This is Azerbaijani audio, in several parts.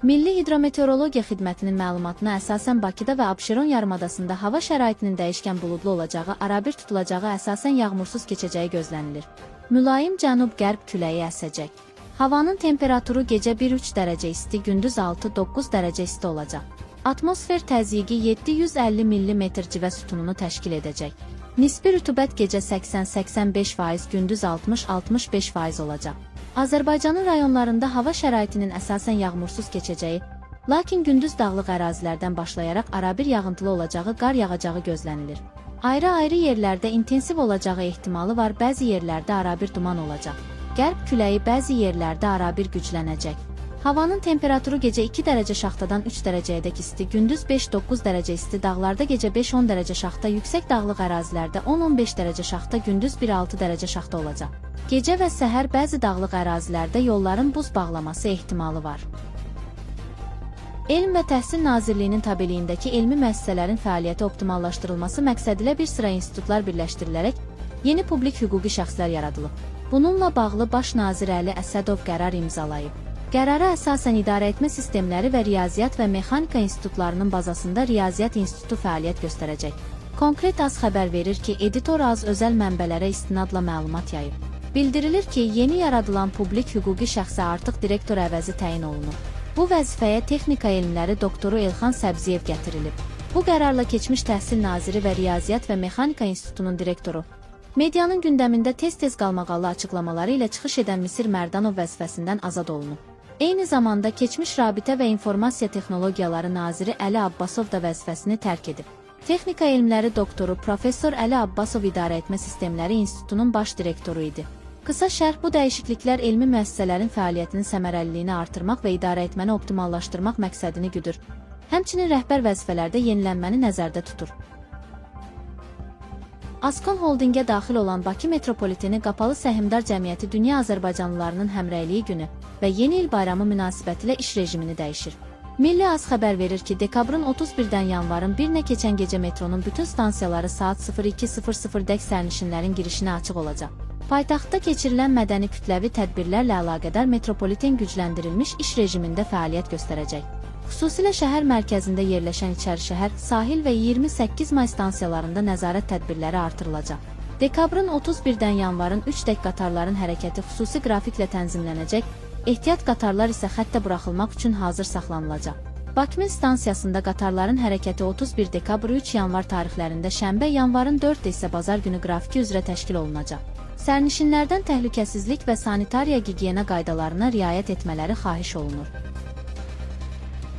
Milli Hidrometeorologiya Xidmətinin məlumatına əsasən Bakıda və Abşeron yarımadasında hava şəraitinin dəyişkən buludlu olacağı, arabir tutulacağı, əsasən yağmursuz keçəcəyi gözlənilir. Mülayim cənub-qərb küləyi əsəcək. Havanın temperaturu gecə 1-3 dərəcə isti, gündüz 6-9 dərəcə isti olacaq. Atmosfer təzyiqi 750 mm civə sütununu təşkil edəcək. Nisbi rütubət gecə 80-85%, gündüz 60-65% olacaq. Azərbaycanın rayonlarında hava şəraitinin əsasən yağmursuz keçəcəyi, lakin gündüz dağlıq ərazilərdən başlayaraq arabir yağıntılı olacağı, qar yağacağı gözlənilir. Ayrı-ayrı yerlərdə intensiv olacağı ehtimalı var, bəzi yerlərdə arabir duman olacaq. Qərb küləyi bəzi yerlərdə arabir güclənəcək. Havanın temperaturu gecə 2 dərəcə şaxtadan 3 dərəcəyədək isti, gündüz 5-9 dərəcə isti, dağlarda gecə 5-10 dərəcə şaxta, yüksək dağlıq ərazilərdə 10-15 dərəcə şaxta, gündüz 1-6 dərəcə şaxta olacaq. Gecə və səhər bəzi dağlıq ərazilərdə yolların buz bağlaması ehtimalı var. Elm və Təhsil Nazirliyinin tabeliyindəki elmi müəssisələrin fəaliyyəti optimallaşdırılması məqsədilə bir sıra institutlar birləşdirilərək yeni publik hüquqi şəxslər yaradılıb. Bununla bağlı Baş nazir Əli Əsədov qərar imzalayıb. Qərara əsasən idarəetmə sistemləri və riyaziyyat və mexanika institutlarının bazasında Riyaziyyat İnstitutu fəaliyyət göstərəcək. Konkret AZ xəbər verir ki, editor AZ özəl mənbələrə istinadla məlumat yayıb. Bildirilir ki, yeni yaradılan publik hüquqi şəxsə artıq direktor əvəzi təyin olunub. Bu vəzifəyə texnika elmləri doktoru Elxan Səbziyev gətirilib. Bu qərarla keçmiş Təhsil Naziri və Riyaziyyat və Mexanika İnstitutunun direktoru, medianın gündəmində tez-tez qalmaqallı açıqlamaları ilə çıxış edən Misir Mərdanov vəzifəsindən azad olunub. Eyni zamanda keçmiş Rabitə və İnformasiya Texnologiyaları Naziri Əli Abbasov da vəzifəsini tərk edib. Texnika elmləri doktoru Professor Əli Abbasov İdarəetmə Sistemləri İnstitutunun baş direktoru idi. Qısa şərh, bu dəyişikliklər elmi müəssisələrin fəaliyyətinin səmərəliliyini artırmaq və idarəetməni optimallaşdırmaq məqsədini güdür. Həmçinin rəhbər vəzifələrdə yenilənməni nəzərdə tutur. Ascon Holdingə daxil olan Bakı Metropoliteni Qapalı Səhmdar Cəmiyyəti Dünya Azərbaycanlılarının Həmrəyliyi günü və Yeni il bayramı münasibətilə iş rejimini dəyişir. Milli AZ xəbər verir ki, dekabrın 31-dən yanvarın 1-nə keçən gecə metronun bütün stansiyaları saat 02:00-dək sərnişinlərin girişinə açıq olacaq. Paytaxtda keçirilən mədəni kütləvi tədbirlərlə əlaqədar metropoliten gücləndirilmiş iş rejimində fəaliyyət göstərəcək. Xüsusilə şəhər mərkəzində yerləşən İçərişəhər, Sahil və 28 may stansiyalarında nəzarət tədbirləri artırılacaq. Dekabrın 31-dən yanvarın 3-dək qatarların hərəkəti xüsusi qrafiklə tənzimlənəcək, ehtiyat qatarlar isə xəttə buraxılmaq üçün hazır saxlanılacaq. Bakmin stansiyasında qatarların hərəkəti 31 dekabr 3 yanvar tarixlərində şənbə, yanvarın 4-də isə bazar günü qrafiki üzrə təşkil olunacaq. Sərnişinlərdən təhlükəsizlik və sanitariya gigiyena qaydalarına riayət etmələri xahiş olunur.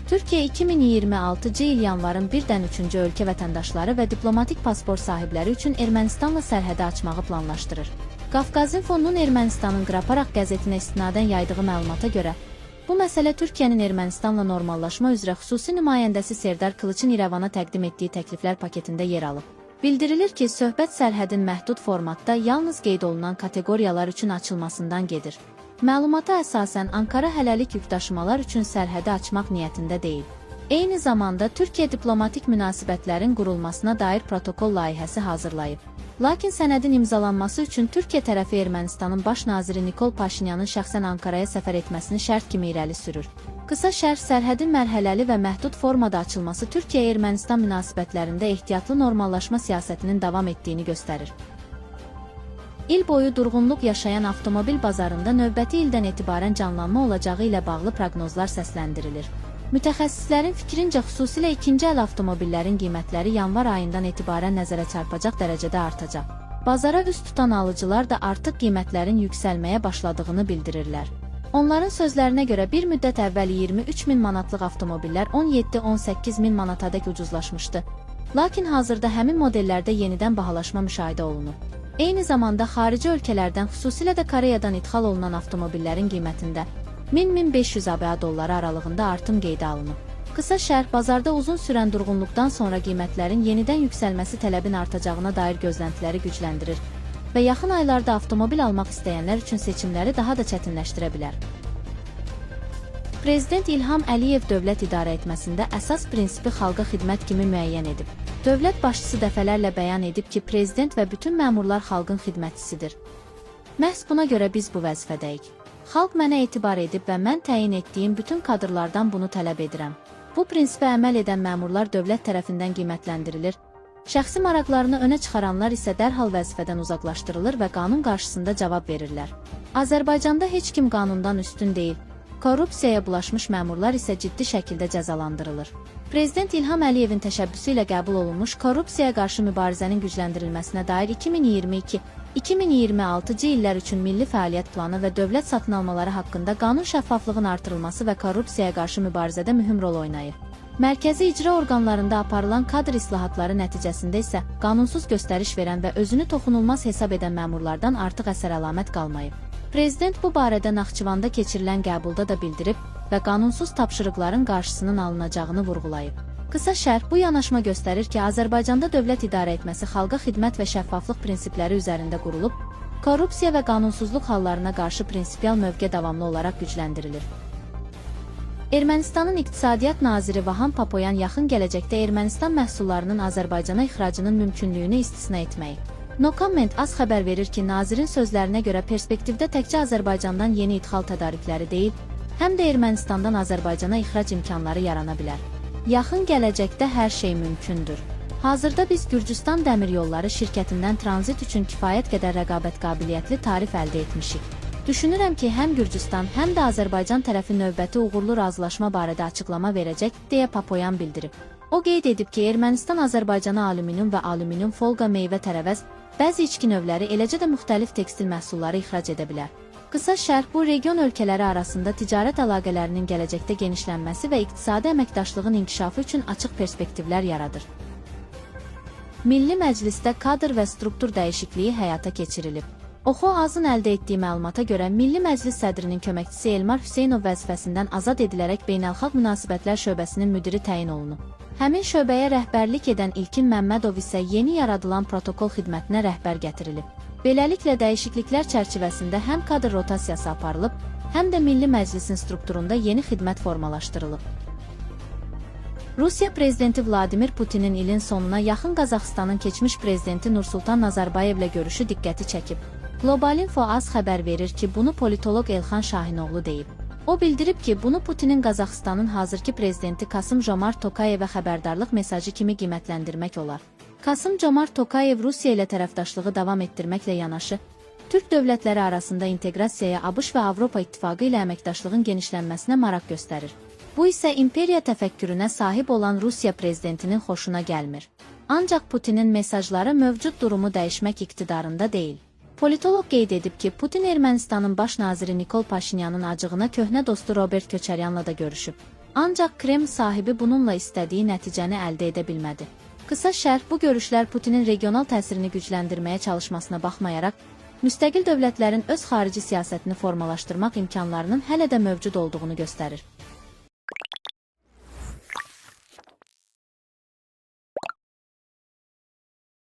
Türkiyə 2026-cı il yanvarın 1-dən 3-cü ölkə vətəndaşları və diplomatik pasport sahibləri üçün Ermənistanla sərhədi açmağı planlaşdırır. Qafqazinfonun Ermənistanın Qraparaq qəzetinə istinadən yaydığı məlumata görə, bu məsələ Türkiyənin Ermənistanla normallaşma üzrə xüsusi nümayəndəsi Serdar Kılıçın İrəvana təqdim etdiyi təkliflər paketində yer alıb. Bildirilir ki, söhbət sərhədin məhdud formatda yalnız qeyd olunan kateqoriyalar üçün açılmasından gedir. Məlumata əsasən Ankara hələlik yükdaşımalar üçün sərhədi açmaq niyyətində deyil. Eyni zamanda Türkiyə diplomatik münasibətlərin qurulmasına dair protokol layihəsi hazırlayıb. Lakin sənədin imzalanması üçün Türkiyə tərəfi Ermənistanın baş naziri Nikol Paşinyanın şəxsən Ankaraya səfər etməsini şərt kimi irəli sürür. Qısa şərh, sərhədin mərhələli və məhdud formada açılması Türkiyə-Ermənistan münasibətlərində ehtiyatlı normallaşma siyasətinin davam etdiyini göstərir. İl boyu durğunluq yaşayan avtomobil bazarında növbəti ildən etibarən canlanma olacağı ilə bağlı proqnozlar səsləndirilir. Mütəxəssislərin fikrincə xüsusilə ikinci əl avtomobillərin qiymətləri yanvar ayından etibarən nəzərə çarpacaq dərəcədə artacaq. Bazara üst tutan alıcılar da artıq qiymətlərin yüksəlməyə başladığını bildirirlər. Onların sözlərinə görə bir müddət əvvəl 23 min manatlıq avtomobillər 17-18 min manatadək ucuzlaşmışdı. Lakin hazırda həmin modellərdə yenidən bahalaşma müşahidə olunub. Eyni zamanda xarici ölkələrdən, xüsusilə də Koreyadan idxal olunan avtomobillərin qiymətində 1000-1500 ABA dolları aralığında artım qeydə alınıb. Qısa şərh, bazarda uzun sürən durğunluqdan sonra qiymətlərin yenidən yüksəlməsi tələbin artacağına dair gözləntiləri gücləndirir və yaxın aylarda avtomobil almaq istəyənlər üçün seçimləri daha da çətinləşdirə bilər. Prezident İlham Əliyev dövlət idarəetməsində əsas prinsipi xalqa xidmət kimi müəyyən edib. Dövlət başçısı dəfələrlə bəyan edib ki, prezident və bütün məmurlar xalqın xidmətçisidir. Məhz buna görə biz bu vəzifədəyik. Xalq mənə etibar edib və mən təyin etdiyim bütün kadrlardan bunu tələb edirəm. Bu prinsipə əməl edən məmurlar dövlət tərəfindən qiymətləndirilir. Şəxsi maraqlarını önə çıxaranlar isə dərhal vəzifədən uzaqlaşdırılır və qanun qarşısında cavab verirlər. Azərbaycanda heç kim qanundan üstün deyil. Korrupsiyaya bulaşmış məmurlar isə ciddi şəkildə cəzalandırılır. Prezident İlham Əliyevin təşəbbüsü ilə qəbul olunmuş korrupsiyaya qarşı mübarizənin gücləndirilməsinə dair 2022-2026-cı illər üçün milli fəaliyyət planı və dövlət satın almaları haqqında qanun şəffaflığının artırılması və korrupsiyaya qarşı mübarizədə mühüm rol oynayır. Mərkəzi icra orqanlarında aparılan kadr islahatları nəticəsində isə qanunsuz göstəriş verən və özünü toxunulmaz hesab edən məmurlardan artıq əsər-əlamət qalmayıb. Prezident bu barədə Naxçıvanda keçirilən qəbulda da bildirib və qanunsuz tapşırıqların qarşısının alınacağını vurğulayıb. Qısa şərh bu yanaşma göstərir ki, Azərbaycanda dövlət idarə etməsi xalqa xidmət və şəffaflıq prinsipləri üzərində qurulub, korrupsiya və qanunsuzluq hallarına qarşı prinsipial mövqe davamlı olaraq gücləndirilir. Ermənistanın İqtisadiyyat naziri Vahan Papoyan yaxın gələcəkdə Ermənistan məhsullarının Azərbaycana ixracının mümkünlüyünü istisna etməyi. No Comment az xəbər verir ki, nazirin sözlərinə görə perspektivdə təkcə Azərbaycandan yeni idxal tədarükləri deyil, həm də Ermənistandan Azərbaycana ixrac imkanları yarana bilər. Yaxın gələcəkdə hər şey mümkündür. Hazırda biz Gürcüstan Dəmir Yolları şirkətindən tranzit üçün kifayət qədər rəqabət qabiliyyətli tarif əldə etmişik. Düşünürəm ki, həm Gürcüstan, həm də Azərbaycan tərəfi növbəti uğurlu razılaşma barədə açıqlama verəcək, deyə Papoyan bildirib. O qeyd edib ki, Ermənistan Azərbaycana alüminium və alüminium folqa meyvə tərəvəz, bəzi içki növləri, eləcə də müxtəlif tekstil məhsulları ixrac edə bilər. Qısa şərh bu region ölkələri arasında ticarət əlaqələrinin gələcəkdə genişlənməsi və iqtisadi əməkdaşlığın inkişafı üçün açıq perspektivlər yaradır. Milli Məclisdə kadr və struktur dəyişikliyi həyata keçirilib. Oxu Azın əldə etdiyi məlumata görə Milli Məclis sədrinin köməkçisi Elmar Hüseynov vəzifəsindən azad edilərək Beynəlxalq Münasibətlər şöbəsinin müdiri təyin olunub. Həmin şöbəyə rəhbərlik edən İlkin Məmmədov isə yeni yaradılan protokol xidmətinə rəhbər gətirilib. Beləliklə dəyişikliklər çərçivəsində həm kadr rotasiyası aparılıb, həm də Milli Məclisin strukturunda yeni xidmət formalaşdırılıb. Rusiya prezidenti Vladimir Putinin ilin sonuna yaxın Qazaxıstanın keçmiş prezidenti Nursultan Nazarbayevlə görüşü diqqəti çəkib. Globalinfo az xəbər verir ki, bunu politoloq Elxan Şahinoğlu deyib. O bildirib ki, bunu Putinin Qazaxıstanın hazırki prezidenti Kasım-Jomart Tokayevə xəbərdarlıq mesajı kimi qiymətləndirmək olar. Kasım-Jomart Tokayev Rusiya ilə tərəfdaşlığı davam etdirməklə yanaşı, Türk dövlətləri arasında inteqrasiyaya ABŞ və Avropa İttifaqı ilə əməkdaşlığın genişlənməsinə maraq göstərir. Bu isə imperiya təfəkkürünə sahib olan Rusiya prezidentinin xoşuna gəlmir. Ancaq Putinin mesajları mövcud durumu dəyişmək iqtidarında deyil. Politoloq qeyd edib ki, Putin Ermənistanın baş naziri Nikol Paşinyanın acığına köhnə dostu Robert Köçəryanla da görüşüb. Ancaq Kreml sahibi bununla istədiyi nəticəni əldə edə bilmədi. Qısa şərh bu görüşlər Putinin regional təsirini gücləndirməyə çalışmasına baxmayaraq, müstəqil dövlətlərin öz xarici siyasətini formalaşdırmaq imkanlarının hələ də mövcud olduğunu göstərir.